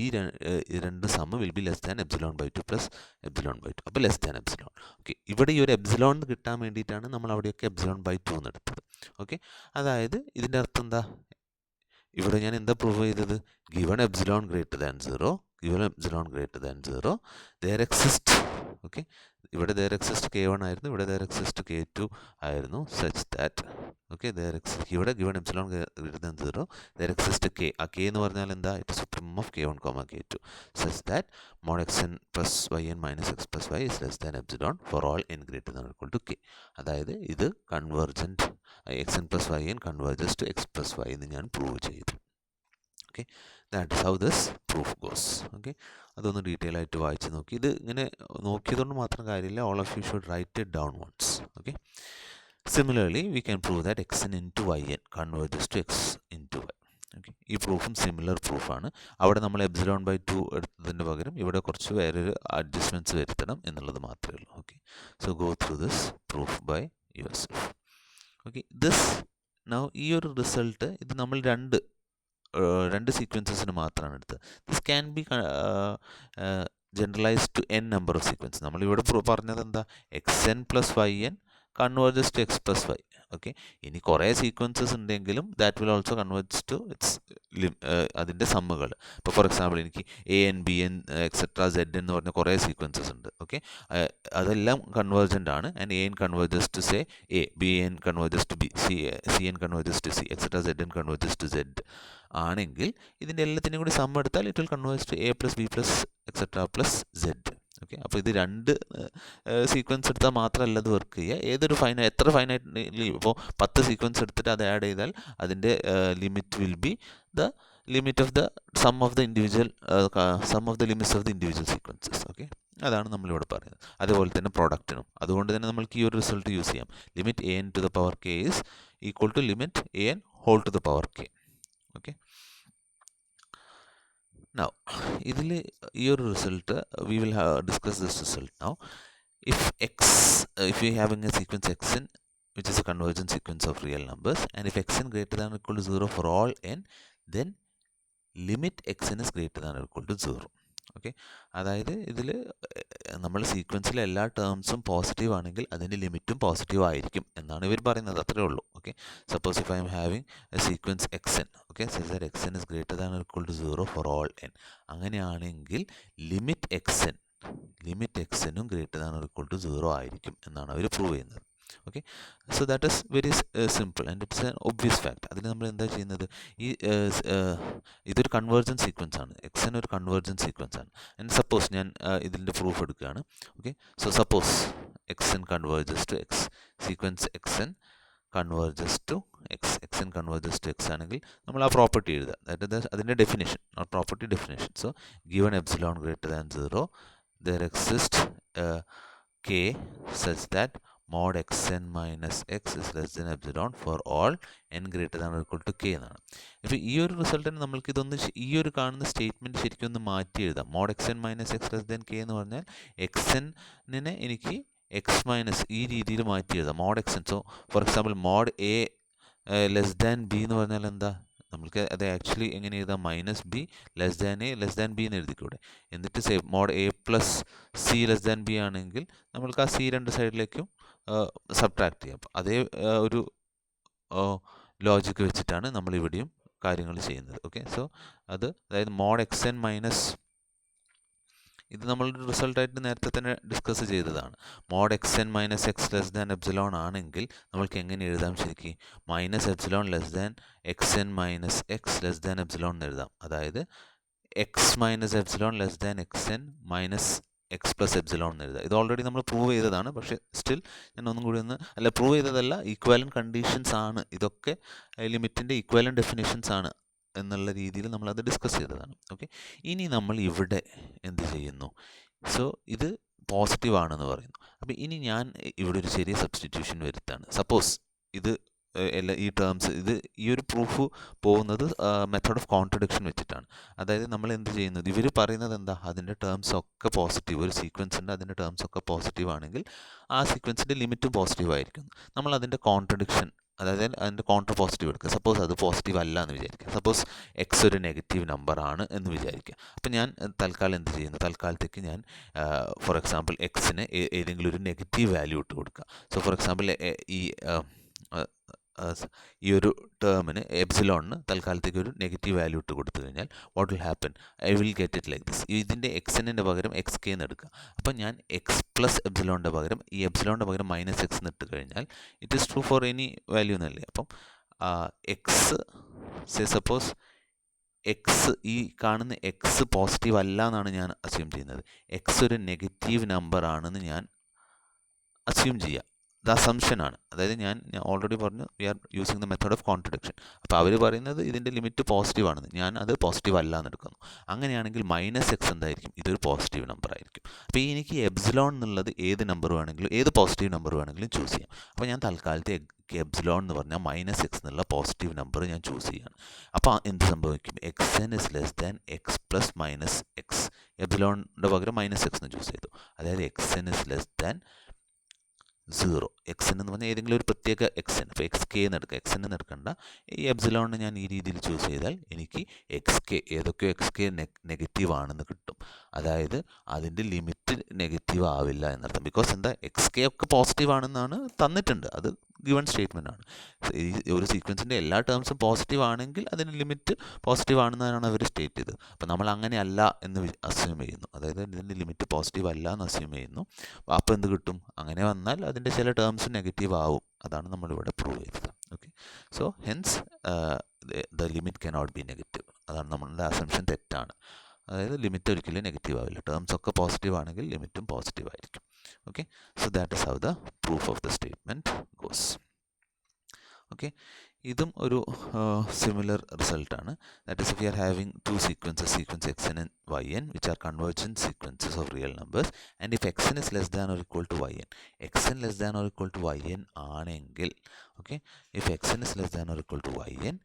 രണ്ട് സമം will be less than epsilon by 2 plus epsilon by 2. അപ്പോൾ ലെസ് ദാൻ എപ്സിലോൺ. ഓക്കെ, ഇവിടെ ഈ ഒരു എപ്സിലോൺ കിട്ടാൻ വേണ്ടിയിട്ടാണ് നമ്മൾ അവിടെയൊക്കെ എപ്സിലോൺ ബൈ 2 എന്ന് എടുത്തത്. ഓക്കെ, അതായത് ഇതിൻ്റെ അർത്ഥം എന്താ, ഇവിടെ ഞാൻ എന്താ പ്രൂവ് ചെയ്തത്, given epsilon greater than 0, given epsilon greater than 0 there exist. Okay, ഇവിടെ there exist k1 ആയിരുന്നു, ഇവിടെ there exist k2 ആയിരുന്നു, such that okay there exist ഇവിടെ given epsilon greater than 0 there exist k. ആ k എന്ന് പറഞ്ഞാൽ എന്താ, it is supremum of k1 k2 such that mod xn plus yn minus x plus y is less than epsilon for all n greater than or equal to k. അതായത് ഇത് convergent, xn plus yn converges to x plus y എന്ന് ഞാൻ prove ചെയ്തു. Okay, that is how this proof goes. Okay, അതൊന്ന് detail ആയിട്ട് വായിച്ച് നോക്കി. ഇത് ഇങ്ങനെ നോക്കിയതുകൊണ്ട് മാത്രം കാര്യമില്ല, all of you should write it down once. Okay, similarly we can prove that xn into yn converges to x into y. Okay, ഈ പ്രൂഫും സിമിലർ പ്രൂഫാണ്. അവിടെ നമ്മൾ എപ്സിലോൺ ബൈ 2 എടുത്തതിന് പകരം ഇവിടെ കുറച്ച് വേറൊരു അഡ്ജസ്റ്റ്മെൻറ്റ്സ് വരുത്തണം എന്നുള്ളത് മാത്രമേ ഉള്ളൂ. Okay, so go through this proof by yourself. Okay, this now ഈ ഒരു റിസൾട്ട് ഇത് നമ്മൾ രണ്ട് സീക്വൻസസിന് മാത്രമാണ് എടുത്തത്. This can be generalised to n number of sequence. നമ്മളിവിടെ പറഞ്ഞത് എന്താ, xn plus yn converges to x plus y. Okay, ഇനി കുറേ സീക്വൻസസ് ഉണ്ടെങ്കിലും that will also converge to its അതിൻ്റെ സമ്മുകൾ. ഇപ്പോൾ ഫോർ എക്സാമ്പിൾ എനിക്ക് an bn എക്സെട്ര z എന്ന് പറഞ്ഞ കുറേ സീക്വൻസസ് ഉണ്ട്. ഓക്കെ, അതെല്ലാം കൺവേർജൻ്റ് ആണ്. And an converges to say a, bn converges to b, cn converges to c, etcetera zn converges to z ആണെങ്കിൽ ഇതിൻ്റെ എല്ലാത്തിനും കൂടി സം എടുത്താൽ it will converge to a plus b plus etcetera plus z. Okay, അപ്പോൾ ഇത് രണ്ട് sequence എടുത്താൽ മാത്രമല്ല ഇത് വർക്ക് ചെയ്യുക. ഏതൊരു എത്ര ഫൈനൈറ്റ്ലി, ഇപ്പോൾ 10 സീക്വൻസ് എടുത്തിട്ട് അത് ആഡ് ചെയ്താൽ അതിൻ്റെ limit will be the limit of the sum of the individual limits of the individual sequences. Okay, അതാണ് നമ്മളിവിടെ പറയുന്നത്. അതുപോലെ തന്നെ പ്രോഡക്റ്റിനും അതുകൊണ്ട് തന്നെ നമ്മൾക്ക് ഈ ഒരു റിസൾട്ട് യൂസ് ചെയ്യാം. Limit an to the power k is equal to limit an whole to the power k. Okay, now ഇതിൽ ഈ ഒരു result we will discuss this result now. If we having a sequence xn which is a convergent sequence of real numbers, and if xn greater than or equal to 0 for all n, then limit xn is greater than or equal to 0. Okay, അതായത് ഇതിൽ നമ്മൾ സീക്വൻസിലെ എല്ലാ ടേംസും positive ആണെങ്കിൽ അതിൻ്റെ ലിമിറ്റും positive ആയിരിക്കും എന്നാണ് ഇവർ പറയുന്നത്. അത്രേ ഉള്ളൂ. Okay, suppose if I M having a sequence xn, okay, such that xn is greater than or equal to 0 for all n. അങ്ങനെയാണെങ്കിൽ limit xn greater than or equal to 0 ആയിരിക്കും എന്നാണ് അവർ പ്രൂവ് ചെയ്യുന്നത്. Okay, so that is very simple and it's an obvious fact. അതിന് നമ്മൾ എന്താ ചെയ്യുന്നത്, ഇതൊരു കൺവേർജൻറ്റ് സീക്വൻസ് ആണ്, xn ഒരു കൺവേർജൻറ്റ് സീക്വൻസ് ആണ്. ആൻഡ് സപ്പോസ് ഞാൻ ഇതിൻ്റെ പ്രൂഫ് എടുക്കുകയാണ്. Okay, so suppose xn converges to x, sequence xn converges to xn converges to x ആണെങ്കിൽ നമ്മൾ ആ പ്രോപ്പർട്ടി എഴുതുക. അതായത് അതിൻ്റെ definition, property definition. So given epsilon greater than 0 there exists k such that mod xn minus x is less than epsilon for all n greater than or equal to k എന്നാണ്. ഇപ്പോൾ ഈ ഒരു റിസൾട്ടിന് നമ്മൾക്ക് ഇതൊന്ന് ഈ ഒരു കാണുന്ന സ്റ്റേറ്റ്മെൻറ്റ് ശരിക്കും ഒന്ന് മാറ്റി എഴുതാം. mod xn minus x less than k എന്ന് പറഞ്ഞാൽ xn-നെ എനിക്ക് x മൈനസ് ഈ രീതിയിൽ മാറ്റി എഴുതാം, mod xn. So for example mod a less than b എന്ന് പറഞ്ഞാൽ എന്താ, നമ്മൾക്ക് അത് ആക്ച്വലി എങ്ങനെ എഴുതാം, minus b less than a less than b എന്ന് എഴുതിക്കൂടെ. എന്നിട്ട് say mod a plus c less than b ആണെങ്കിൽ നമ്മൾക്ക് ആ സി രണ്ട് സൈഡിലേക്കും സബ്ട്രാക്ട് ചെയ്യാം. അപ്പോൾ അതേ ഒരു ലോജിക്ക് വെച്ചിട്ടാണ് നമ്മളിവിടെയും കാര്യങ്ങൾ ചെയ്യുന്നത്. ഓക്കെ, സോ അതായത് മോഡ് xn മൈനസ്, ഇത് നമ്മളൊരു റിസൾട്ടായിട്ട് നേരത്തെ തന്നെ ഡിസ്കസ് ചെയ്തതാണ്. Mod xn minus x less than epsilon ആണെങ്കിൽ നമ്മൾക്ക് എങ്ങനെ എഴുതാം, ശരിക്കും minus epsilon less than xn minus x less than epsilon എന്ന് എഴുതാം. അതായത് x minus epsilon less than xn minus x plus epsilon എന്ന് എഴുതാം. ഇത് ഓൾറെഡി നമ്മൾ പ്രൂവ് ചെയ്തതാണ്, പക്ഷേ സ്റ്റിൽ ഞാൻ ഒന്നും കൂടി പ്രൂവ് ചെയ്തതല്ല, ഈക്വാലൻറ്റ് കണ്ടീഷൻസ് ആണ് ഇതൊക്കെ, ലിമിറ്റിൻ്റെ ഈക്വാലൻറ്റ് ഡെഫിനേഷൻസ് ആണ്. എന്നുള്ള രീതിയിൽ നമ്മളത് ഡിസ്കസ് ചെയ്തതാണ്. ഓക്കെ, ഇനി നമ്മൾ ഇവിടെ എന്ത് ചെയ്യുന്നു? സോ ഇത് പോസിറ്റീവ് ആണെന്ന് പറയുന്നു. അപ്പോൾ ഇനി ഞാൻ ഇവിടെ ഒരു ചെറിയ സബ്സ്റ്റിറ്റ്യൂഷൻ വരുത്താണ്. സപ്പോസ് ഇത് എല്ലാ ഈ ടേംസ് ഈ ഒരു പ്രൂഫ് പോകുന്നത് മെത്തേഡ് ഓഫ് കോൺട്രഡിക്ഷൻ വെച്ചിട്ടാണ്. അതായത് നമ്മൾ എന്ത് ചെയ്യുന്നത്, ഇവർ പറയുന്നത് എന്താ, അതിൻ്റെ ടേംസ് ഒക്കെ പോസിറ്റീവ്, ഒരു സീക്വൻസിൻ്റെ അതിൻ്റെ ടേംസ് ഒക്കെ പോസിറ്റീവ് ആണെങ്കിൽ ആ സീക്വൻസിൻ്റെ ലിമിറ്റും പോസിറ്റീവ് ആയിരിക്കും. നമ്മൾ അതിൻ്റെ കോൺട്രഡിക്ഷൻ, അതായത് അതിൻ്റെ കോൺട്ര പോസിറ്റീവ് എടുക്കുക. സപ്പോസ് അത് പോസിറ്റീവ് അല്ല എന്ന് വിചാരിക്കുക. സപ്പോസ് എക്സ് ഒരു നെഗറ്റീവ് നമ്പർ ആണ് എന്ന് വിചാരിക്കുക. അപ്പോൾ ഞാൻ തൽക്കാലം എന്ത് ചെയ്യുന്നു, തൽക്കാലത്തേക്ക് ഞാൻ ഫോർ എക്സാമ്പിൾ എക്സിന് ഏതെങ്കിലും ഒരു നെഗറ്റീവ് വാല്യൂ ഇട്ട് കൊടുക്കുക. സോ ഫോർ എക്സാമ്പിൾ ഈ ഒരു ടേമിന് എപ്സിലോണിന് തൽക്കാലത്തേക്ക് ഒരു നെഗറ്റീവ് വാല്യൂ ഇട്ട് കൊടുത്തു കഴിഞ്ഞാൽ what will happen, I will get it like this. ഇതിൻ്റെ എക്സിൻ്റെ പകരം എക്സ് കെ എന്ന് എടുക്കുക. അപ്പം ഞാൻ എക്സ് പ്ലസ് എപ്സിലോണിൻ്റെ പകരം ഈ എപ്സിലോണിൻ്റെ പകരം മൈനസ് എക്സ് എന്ന് ഇട്ട് കഴിഞ്ഞാൽ it is true for any value എന്നല്ലേ. അപ്പം എക്സ് സപ്പോസ് എക്സ്, ഈ കാണുന്ന എക്സ് പോസിറ്റീവ് അല്ല എന്നാണ് ഞാൻ അസ്യൂം ചെയ്യുന്നത്. എക്സ് ഒരു നെഗറ്റീവ് നമ്പർ ആണെന്ന് ഞാൻ അസ്യൂം ചെയ്യുക. ഇത് അസംഷനാണ്. അതായത് ഞാൻ ഓൾറെഡി പറഞ്ഞു we are using the method of contradiction. അപ്പോൾ അവർ പറയുന്നത് ഇതിൻ്റെ ലിമിറ്റ് പോസിറ്റീവ് ആണെന്ന്, ഞാൻ അത് പോസിറ്റീവ് അല്ല എന്ന് എടുക്കുന്നു. അങ്ങനെയാണെങ്കിൽ മൈനസ് എക്സ് എന്തായിരിക്കും, ഇതൊരു പോസിറ്റീവ് നമ്പർ ആയിരിക്കും. അപ്പോൾ എനിക്ക് എപ്സിലോൺ എന്നുള്ളത് ഏത് നമ്പർ വേണമെങ്കിലും, ഏത് പോസിറ്റീവ് നമ്പർ വേണമെങ്കിലും ചൂസ് ചെയ്യാം. അപ്പോൾ ഞാൻ തൽക്കാലത്തെ എപ്സിലോൺ എന്ന് പറഞ്ഞാൽ മൈനസ് എക്സ് എന്നുള്ള പോസിറ്റീവ് നമ്പർ ഞാൻ ചൂസ് ചെയ്യുകയാണ്. അപ്പോൾ എന്ത് സംഭവിക്കും, x n is less than x plus minus x. എപ്സിലോണിൻ്റെ പകരം മൈനസ് എക്സ് എന്ന് ചൂസ് ചെയ്തു. അതായത് x n is less than 0. X എന്ന് പറഞ്ഞാൽ ഏതെങ്കിലും ഒരു പ്രത്യേക എക്സ് എൻ. ഇപ്പോൾ എക്സ് കെ എന്ന് എടുക്കുക, എക്സ് എൻ എന്ന് എടുക്കണ്ട. ഈ എപ്സിലോണിനെ ഞാൻ ഈ രീതിയിൽ ചൂസ് ചെയ്താൽ എനിക്ക് എക്സ് കെ, ഏതൊക്കെയോ എക്സ് കെ നെഗറ്റീവ് ആണെന്ന് കിട്ടും. അതായത് അതിൻ്റെ ലിമിറ്റ് നെഗറ്റീവ് ആവില്ല എന്നർത്ഥം. ബിക്കോസ് എന്താ, എക്സ് കെ ഒക്കെ പോസിറ്റീവ് ആണെന്നാണ് തന്നിട്ടുണ്ട്, അത് ഗിവൺ സ്റ്റേറ്റ്മെൻ്റ് ആണ്. ഈ ഒരു സീക്വൻസിൻ്റെ എല്ലാ ടേംസും പോസിറ്റീവ് ആണെങ്കിൽ അതിൻ്റെ ലിമിറ്റ് പോസിറ്റീവ് ആണെന്നാണ് അവർ സ്റ്റേറ്റ് ചെയ്തത്. അപ്പോൾ നമ്മൾ അങ്ങനെ അല്ല എന്ന് അസ്യൂം ചെയ്യുന്നു, അതായത് ഇതിൻ്റെ ലിമിറ്റ് പോസിറ്റീവ് അല്ല എന്ന് അസ്യൂം ചെയ്യുന്നു. അപ്പോൾ എന്ത് കിട്ടും, അങ്ങനെ വന്നാൽ അതിൻ്റെ ചില ടേംസ് നെഗറ്റീവ് ആവും. അതാണ് നമ്മളിവിടെ പ്രൂവ് ചെയ്തത്. Okay, so hence the limit cannot be negative. അതാണ് നമ്മളുടെ അസംഷൻ തെറ്റാണ്. അതായത് ലിമിറ്റ് ഒരിക്കലും നെഗറ്റീവ് ആവില്ല. ടേംസ് ഒക്കെ പോസിറ്റീവ് ആണെങ്കിൽ ലിമിറ്റും പോസിറ്റീവ് ആയിരിക്കും. Okay, so that is how the proof of the statement goes. Okay, ഇതും ഒരു സിമിലർ റിസൾട്ടാണ്. That is if you are having two sequences, sequence x n and y n which are convergent sequences of real numbers, and if x n is less than or equal to y n, x n less than or equal to y n ആണെങ്കിൽ, okay, if x n is less than or equal to y n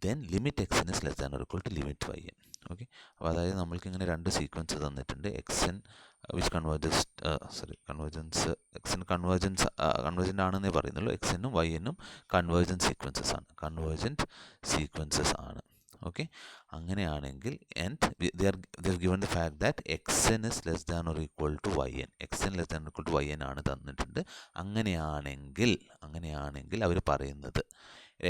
then limit x n is less than or equal to limit y n. Okay, അപ്പോൾ അതായത് നമ്മൾക്ക് ഇങ്ങനെ രണ്ട് sequence തന്നിട്ടുണ്ട്. X n which convergence x n convergent ആണെന്നേ പറയുന്നുള്ളൂ. X എന്നും y എന്നും കൺവേർജൻറ്റ് സീക്വൻസസ് ആണ്. ഓക്കെ, അങ്ങനെയാണെങ്കിൽ and they are given the fact that x n is less than or equal to y n, x n less than or equal to y n ആണ് തന്നിട്ടുണ്ട്. അങ്ങനെയാണെങ്കിൽ അവർ പറയുന്നത്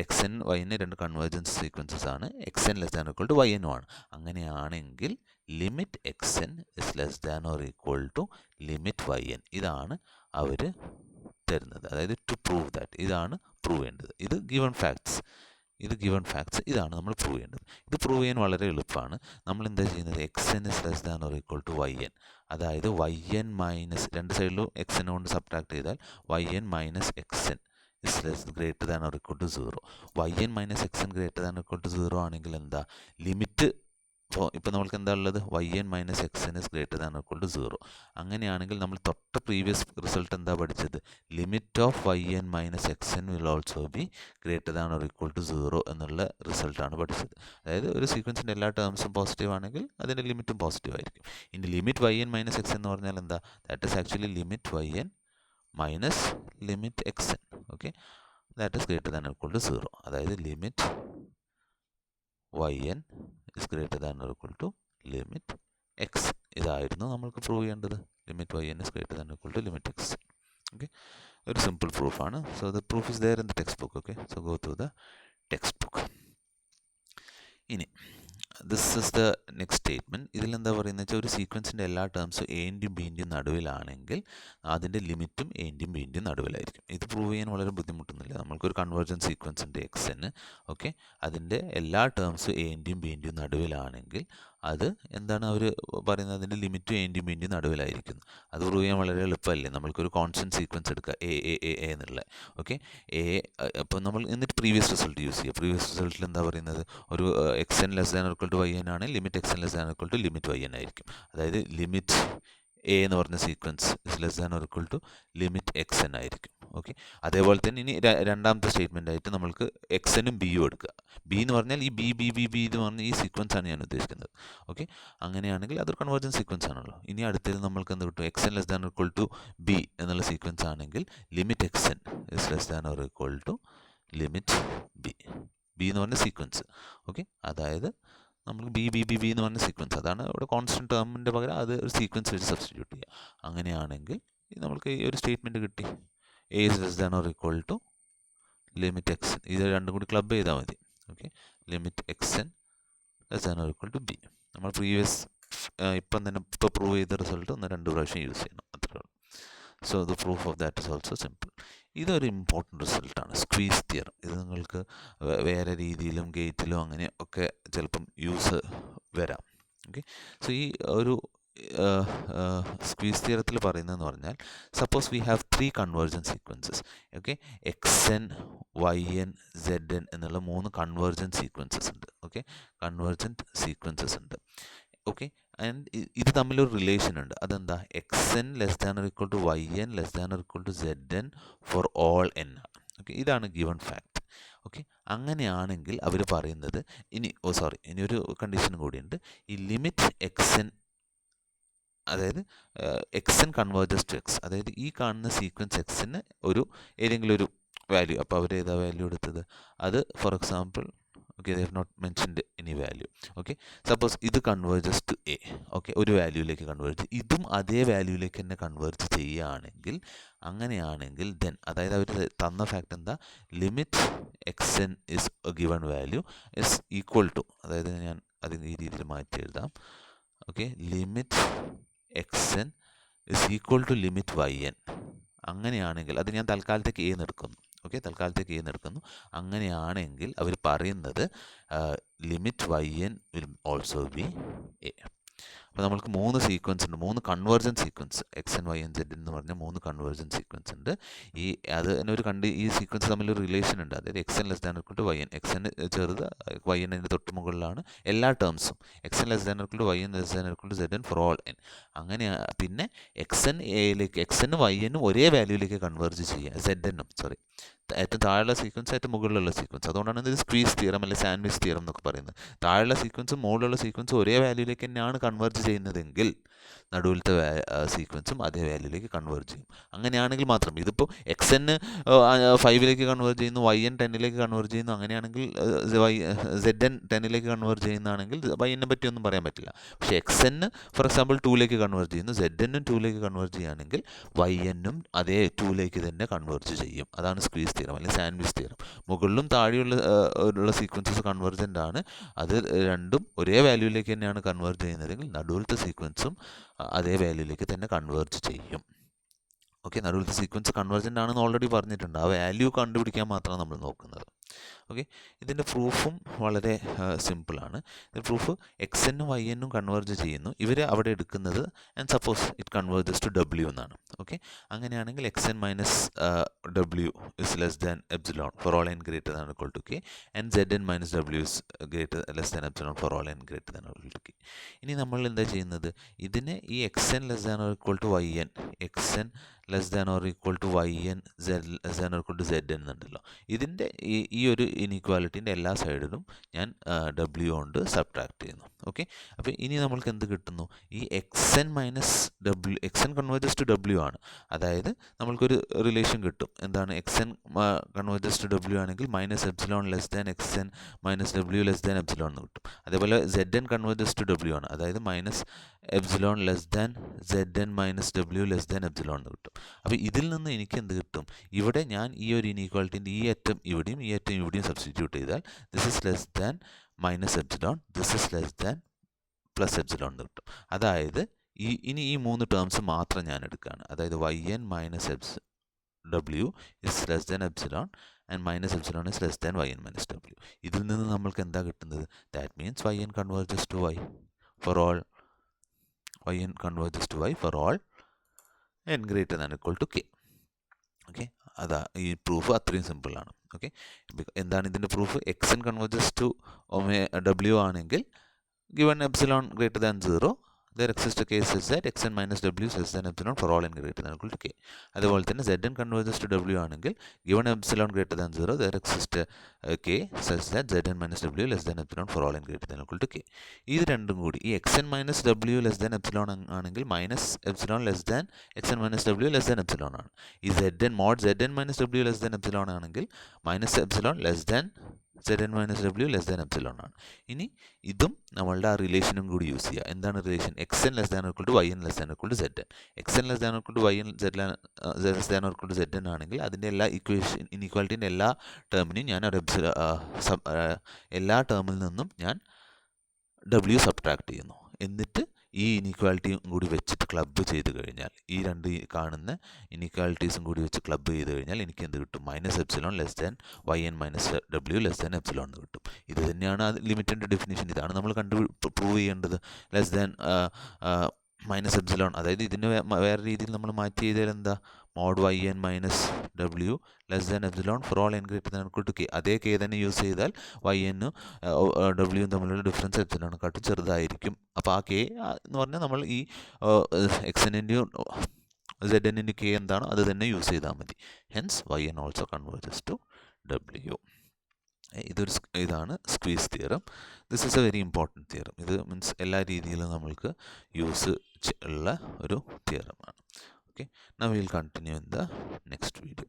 x n y n രണ്ട് convergence sequences ആണ്, x n less than equal to y എന്നും ആണ്. അങ്ങനെയാണെങ്കിൽ limit x n is less than or equal to limit y n, ഇതാണ് അവർ തരുന്നത്. അതായത് ടു പ്രൂവ് ദാറ്റ്, ഇതാണ് പ്രൂവ് ചെയ്യേണ്ടത്. ഇത് ഗിവൺ ഫാക്ട്സ്, ഇതാണ് നമ്മൾ പ്രൂവ് ചെയ്യേണ്ടത്. ഇത് പ്രൂവ് ചെയ്യാൻ വളരെ എളുപ്പമാണ്. നമ്മൾ എന്താ ചെയ്യുന്നത്, x n is less than or equal to y n, അതായത് വൈ എൻ മൈനസ് രണ്ട് സൈഡിലും എക്സ് എൻ കൊണ്ട് സബ്ട്രാക്ട് ചെയ്താൽ y n minus x n is less greater than or equal to 0. yn minus xn greater than or equal to 0 ആണെങ്കിൽ എന്താ limit, ഇപ്പോൾ നമ്മൾക്ക് എന്താ ഉള്ളത്, yn minus x n is greater than or equal to 0. അങ്ങനെയാണെങ്കിൽ നമ്മൾ തൊട്ട പ്രീവിയസ് റിസൾട്ട് എന്താ പഠിച്ചത്, limit of yn minus x n will also be greater than or equal to 0 എന്നുള്ള റിസൾട്ടാണ് പഠിച്ചത്. അതായത് ഒരു സീക്വൻസിൻ്റെ എല്ലാ ടേംസും പോസിറ്റീവ് ആണെങ്കിൽ അതിൻ്റെ ലിമിറ്റും പോസിറ്റീവ് ആയിരിക്കും. ഇനി ലിമിറ്റ് yn മൈനസ് എക്സ്എൻ എന്ന് പറഞ്ഞാൽ എന്താ, that is actually limit yn minus limit x n. Okay, that is greater than or equal to 0. അതായത് limit y n is greater than or equal to limit x. ഇതായിരുന്നു നമ്മൾക്ക് prove ചെയ്യേണ്ടത്, limit y n is greater than or equal to limit x. Okay, ഒരു simple പ്രൂഫാണ്. So the proof is there in the textbook. Okay, so go through the textbook. ഇനി this is the next statement. ഇതിലെന്താ പറയുന്നത് വെച്ചാൽ ഒരു സീക്വൻസിൻ്റെ എല്ലാ ടേംസും എൻ്റെയും ബീൻ്റെയും നടുവിലാണെങ്കിൽ അതിൻ്റെ ലിമിറ്റും എൻ്റെയും ബീൻ്റെയും നടുവിലായിരിക്കും. ഇത് പ്രൂവ് ചെയ്യാൻ വളരെ ബുദ്ധിമുട്ടൊന്നുമില്ല. നമ്മൾക്കൊരു കൺവേർജൻറ്റ് സീക്വൻസിൻ്റെ എക്സ് എൻ, ഓക്കെ, അതിൻ്റെ എല്ലാ ടേംസും എൻ്റെയും ബീൻ്റെയും നടുവിലാണെങ്കിൽ അത് എന്താണ് അവർ പറയുന്നത്, അതിൻ്റെ ലിമിറ്റും എൻ്റെയും ബീൻ്റെയും നടുവിലായിരിക്കുന്നു. അത് പ്രൂവ് ചെയ്യാൻ വളരെ എളുപ്പമല്ലേ. നമ്മൾക്കൊരു കോൺസ്റ്റൻറ്റ് സീക്വൻസ് എടുക്കുക എ എന്നുള്ള. ഓക്കെ, അപ്പോൾ നമ്മൾ എന്നിട്ട് പ്രീവിയസ് റിസൾട്ട് യൂസ് ചെയ്യുക. പ്രീവിയസ് റിസൾട്ടിൽ എന്താ പറയുന്നത്, ഒരു x n less than equal to y n ആണ്, limit x n less than equal to limit y n ആയിരിക്കും. അതായത് ലിമിറ്റ് എ എന്ന് പറഞ്ഞ sequence is less than or equal to limit x n ആയിരിക്കും. ഓക്കെ, അതേപോലെ തന്നെ ഇനി രണ്ടാമത്തെ സ്റ്റേറ്റ്മെൻ്റ് ആയിട്ട് നമ്മൾക്ക് എക്സ് എനും ബിയും എടുക്കുക. ബി എന്ന് പറഞ്ഞാൽ ഈ ബി ബി ബി ബി എന്ന് പറഞ്ഞ ഈ സീക്വൻസ് ആണ് ഞാൻ ഉദ്ദേശിക്കുന്നത്. ഓക്കെ, അങ്ങനെയാണെങ്കിൽ അതൊരു കൺവേർജൻസ് സീക്വൻസ് ആണല്ലോ. ഇനി അടുത്തത് നമ്മൾക്ക് എന്ത് കിട്ടും, x n less than equal to b എന്നുള്ള സീക്വൻസ് ആണെങ്കിൽ limit x n is less than or equal to limit b. B എന്ന് പറഞ്ഞ സീക്വൻസ്. ഓക്കെ, അതായത് നമ്മൾ ബി ബി ബി ബി എന്ന് പറഞ്ഞ സീക്വൻസ്, അതാണ് ഇവിടെ കോൺസ്റ്റൻറ്റ് ടേമിൻ്റെ പകരം അത് ഒരു സീക്വൻസ് വെച്ച് സബ്സ്റ്റിറ്റ്യൂട്ട് ചെയ്യുക. അങ്ങനെയാണെങ്കിൽ നമുക്ക് ഈ ഒരു സ്റ്റേറ്റ്മെൻറ്റ് കിട്ടി, a is less than or equal to limit x. ഇത് രണ്ടും കൂടി ക്ലബ് ചെയ്താൽ മതി. Okay, limit x n less than or equal to b. നമ്മൾ പ്രീവിയസ് ഇപ്പം തന്നെ ഇപ്പോൾ പ്രൂവ് ചെയ്ത റിസൾട്ട് ഒന്ന് 2 പ്രാവശ്യം യൂസ് ചെയ്യണം, അത്രേ ഉള്ളൂ. So the proof of that is also simple. ഇതൊരു ഇമ്പോർട്ടൻറ്റ് റിസൾട്ടാണ്, സ്ക്വീസ് തിയറം. ഇത് നിങ്ങൾക്ക് വേറെ രീതിയിലും ഗേറ്റിലും അങ്ങനെ ഒക്കെ ചിലപ്പം യൂസ് വരാം. ഓക്കെ, സോ ഈ ഒരു സ്ക്വീസ് തിയറത്തിൽ പറയുന്നതെന്ന് പറഞ്ഞാൽ, suppose we have 3 convergent sequences. Okay, x n y n z n എന്നുള്ള 3 കൺവേർജൻറ്റ് സീക്വൻസസ് ഉണ്ട്. ഓക്കെ, കൺവേർജൻറ്റ് സീക്വൻസസ് ഉണ്ട്. ഓക്കെ, ആൻഡ് ഇത് തമ്മിലൊരു റിലേഷൻ ഉണ്ട്. അതെന്താ, x n less than or equal to y n less than or equal to z n for all n. Okay, ഇതാണ് given fact. Okay, അങ്ങനെയാണെങ്കിൽ അവർ പറയുന്നത് ഇനി ഇനി ഒരു കണ്ടീഷൻ കൂടിയുണ്ട്. ഈ ലിമിറ്റ് എക്സ് എൻ, അതായത് x n converges to x, അതായത് ഈ കാണുന്ന സീക്വൻസ് എക്സിന് ഏതെങ്കിലും ഒരു വാല്യൂ, അപ്പോൾ അവർ ഏതാ വാല്യൂ എടുത്തത്, അത് for example, okay, they have not mentioned any value. Okay, suppose ഇത് കൺവേർജസ് ടു എ. ഓക്കെ, ഒരു വാല്യൂയിലേക്ക് കൺവേർജ്, ഇതും അതേ വാല്യൂയിലേക്ക് തന്നെ കൺവേർജ് ചെയ്യുകയാണെങ്കിൽ, അങ്ങനെയാണെങ്കിൽ ദെൻ, അതായത് അവർ തന്ന ഫാക്ട് എന്താ, limit x n is a given value is equal to, അതായത് ഞാൻ അതിന് ഈ രീതിയിൽ മാറ്റി എഴുതാം. Okay, limit x n is equal to limit y n. അങ്ങനെയാണെങ്കിൽ, അത് ഞാൻ തൽക്കാലത്തേക്ക് എ എടുക്കുന്നു. ഓക്കെ, തൽക്കാലത്തേക്ക് എ എടുക്കുന്നു. അങ്ങനെയാണെങ്കിൽ അവർ പറയുന്നത് limit y n will also be a. അപ്പോൾ നമ്മൾക്ക് 3 സീക്വൻസ് ഉണ്ട്, 3 convergent sequence, x n y n z എന്ന് പറഞ്ഞ 3 കൺവേർജൻറ്റ് സീക്വൻസ് ഉണ്ട്. അത് തന്നെ ഈ സീക്വൻസ് തമ്മിലൊരു റിലേഷൻ ഉണ്ട്. അതായത് x n less than equal to y n, x n ചെറുത്, വൈ എൻ അതിൻ്റെ തൊട്ട് മുകളിലാണ് എല്ലാ ടേംസും. X n less than equal to y n less than equal to z n for all n. അങ്ങനെ പിന്നെ എക്സ് എൻ എയിലേക്ക്, x എന്നും വൈ എന്നും ഒരേ വാല്യൂയിലേക്ക് കൺവേർജ് ചെയ്യുക, സെഡ് എന്നും ഏറ്റവും താഴെയുള്ള സീക്വൻസ് ഏറ്റവും മുകളിലുള്ള സീക്വൻസ്. അതുകൊണ്ടാണ് ഇത് സ്ക്വീസ് തിയറം അല്ലെങ്കിൽ സാൻഡ്വിച്ച് തിയറം എന്നൊക്കെ പറയുന്നത്. താഴെയുള്ള സീക്വൻസും മുകളിലുള്ള സീക്വൻസും ഒരേ വാല്യൂയിലേക്ക് തന്നെയാണ് കൺവേർജ് ചെയ്യുന്നതെങ്കിൽ നടുവിലത്തെ സീക്വൻസും അതേ വാല്യൂയിലേക്ക് കൺവേർജ് ചെയ്യും. അങ്ങനെയാണെങ്കിൽ മാത്രം, ഇതിപ്പോൾ എക്സ് എൻ 5ലേക്ക് കൺവേർജ് ചെയ്യുന്നു, വൈ എൻ 10ലേക്ക് കൺവേർജ് ചെയ്യുന്നു, അങ്ങനെയാണെങ്കിൽ സെഡ് എൻ 10ലേക്ക് കൺവേർജ് ചെയ്യുന്നതാണെങ്കിൽ വൈ എന്നെ പറ്റിയൊന്നും പറയാൻ പറ്റില്ല. പക്ഷേ എക്സ് എൻ ഫോർ എക്സാമ്പിൾ 2ലേക്ക് കൺവേർജ് ചെയ്യുന്നു, സെഡ് എന്നും 2ലേക്ക് കൺവേർജ് ചെയ്യുകയാണെങ്കിൽ വൈ എന്നും അതേ 2ലേക്ക് തന്നെ കൺവേർജ് ചെയ്യും. അതാണ് സ്ക്വീസ് തിയറം അല്ലെങ്കിൽ സാൻഡ്വിച്ച് തിയറം. മുകളിലും താഴെയുള്ള സീക്വൻസസ് കൺവേർജൻ്റ് ആണ്, അത് രണ്ടും ഒരേ വാല്യൂയിലേക്ക് തന്നെയാണ് കൺവേർജ് ചെയ്യുന്നതെങ്കിൽ നടുവിലത്തെ സീക്വൻസും അതേ വാല്യൂയിലേക്ക് തന്നെ കൺവേർജ് ചെയ്യും. ഓക്കെ, നടുവിലത്തെ സീക്വൻസ് കൺവേർജൻ്റ് ആണെന്ന് ഓൾറെഡി പറഞ്ഞിട്ടുണ്ട്. ആ വാല്യൂ കണ്ടുപിടിക്കാൻ മാത്രമാണ് നമ്മൾ നോക്കുന്നത്. ഓക്കെ, ഇതിൻ്റെ പ്രൂഫും വളരെ സിമ്പിളാണ്. ഇതിൻ്റെ പ്രൂഫ് എക്സ് എന്നും വൈ എന്നും കൺവേർജ് ചെയ്യുന്നു. ഇവർ അവിടെ എടുക്കുന്നത് and suppose it converges to W എന്നാണ്. ഓക്കെ, അങ്ങനെയാണെങ്കിൽ x n minus W is less than epsilon for all n greater than equal to K, and Z n minus W is less than epsilon for all n greater than equal to K. ഇനി നമ്മൾ എന്താ ചെയ്യുന്നത്, ഇതിന് ഈ x n less than equal to y n, x n less than or equal to y n less than or equal to z n എന്നുണ്ടല്ലോ. ഇതിൻ്റെ ഈ ഒരു ഇനീക്വാലിറ്റീൻ്റെ എല്ലാ സൈഡിലും ഞാൻ ഡബ്ല്യു കൊണ്ട് സബ്ട്രാക്ട് ചെയ്യുന്നു. ഓക്കെ, അപ്പോൾ ഇനി നമ്മൾക്ക് എന്ത് കിട്ടുന്നു, ഈ എക്സ് എൻ മൈനസ് ഡബ്ല്യു, എക്സ് എൻ കൺവേർജസ് ടു ഡബ്ല്യു ആണ്. അതായത് നമ്മൾക്കൊരു റിലേഷൻ കിട്ടും. എന്താണ്, എക്സ് എൻ കൺവേർജസ് ടു ഡബ്ല്യു ആണെങ്കിൽ minus epsilon less than x n minus ഡബ്ല്യു ലെസ് ദാൻ എപ്സിലോൺ എന്ന് കിട്ടും. അതേപോലെ സെഡ് എൻ കൺവേർജസ് ടു ഡബ്ല്യു ആണ്, അതായത് minus epsilon less than z n minus ഡബ്ല്യു ലെസ് ദാൻ എപ്സിലോൺ എന്ന് കിട്ടും. അപ്പോൾ ഇതിൽ നിന്ന് എനിക്ക് എന്ത് കിട്ടും, ഇവിടെ ഞാൻ ഈ ഒരു ഇനീക്വാലിറ്റീൻ്റെ ഈ അറ്റം ഇവിടെയും ഈ അറ്റം ഇവിടെയും സബ്സ്റ്റിറ്റ്യൂട്ട് ചെയ്താൽ this is less than minus epsilon, this is less than plus epsilon എന്ന് കിട്ടും. അതായത് ഇനി ഈ 3 ടേംസ് മാത്രം ഞാൻ എടുക്കുകയാണ്. അതായത് y n minus W is less than epsilon and minus epsilon is less than y n minus W. ഇതിൽ നിന്ന് നമ്മൾക്ക് എന്താ കിട്ടുന്നത്, that means Y n converges to Y for all yn converges to y for all n greater than or equal to k. Okay, അതാ ഈ proof അത്രയും സിമ്പിളാണ്. Okay, എന്താണ് ഇതിൻ്റെ proof? X n converges to w ആണെങ്കിൽ given epsilon greater than 0 there exists a case such that xn minus w is less than epsilon for all n greater than or equal to k. അതുപോലെ തന്നെ zn converges to w ആണെങ്കിൽ given epsilon greater than 0 there exists a k such that zn minus w less than epsilon for all n greater than or equal to k. ഇത് രണ്ടും കൂടി ഈ xn minus w less than epsilon ആണെങ്കിൽ minus epsilon less than xn minus w less than epsilon ആണ്. ഈ zn mod zn minus w less than epsilon ആണെങ്കിൽ minus epsilon less than zn minus w less than epsilon ആണ്. ഇനി ഇതും നമ്മളുടെ ആ റിലേഷനും കൂടി യൂസ് ചെയ്യുക. എന്താണ് relation? X n less than equal to y n less than equal to z n. X n less than equal to y n less than equal to z n ആണെങ്കിൽ അതിൻ്റെ എല്ലാ ഇനീക്വാലിറ്റീൻ്റെ എല്ലാ ടേമിനും ഞാൻ ഒരു എല്ലാ ടേമിൽ നിന്നും ഞാൻ w സബ്ട്രാക്ട് ചെയ്യുന്നു. എന്നിട്ട് ഈ ഇനീക്വാലിറ്റിയും കൂടി വെച്ചിട്ട് ക്ലബ്ബ് ചെയ്ത് കഴിഞ്ഞാൽ, ഈ രണ്ട് കാണുന്ന ഇനീക്വാലിറ്റീസും കൂടി വെച്ച് ക്ലബ്ബ് ചെയ്ത് കഴിഞ്ഞാൽ എനിക്ക് എന്ത് കിട്ടും? Minus epsilon less than y n minus w less than epsilon എന്ന് കിട്ടും. ഇത് തന്നെയാണ് ലിമിറ്റിൻ്റെ ഡെഫിനിഷൻ. ഇതാണ് നമ്മൾ പ്രൂവ് ചെയ്യേണ്ടത്. ലെസ് ദാൻ മൈനസ് എപ്സിലോൺ, അതായത് ഇതിന് വേറെ രീതിയിൽ നമ്മൾ മാറ്റി ചെയ്താൽ എന്താ? Mod y n minus w less than epsilon for all n greater than equal to k. അതേ k തന്നെ യൂസ് ചെയ്താൽ വൈ എന്നും w തമ്മിലുള്ള ഡിഫറൻസ് എപ്സിലോണെക്കാട്ടും ചെറുതായിരിക്കും. അപ്പോൾ ആ k എന്ന് പറഞ്ഞാൽ നമ്മൾ ഈ x n into z n into k എന്താണോ അത് തന്നെ യൂസ് ചെയ്താൽ മതി. Hence y n also converges to w. ഇതാണ് squeeze theorem. This is a very important theorem. ഇത് മീൻസ് എല്ലാ രീതിയിലും നമ്മൾക്ക് യൂസ് ഉള്ള ഒരു തിയറമാണ്. Okay, now we will continue in the next video.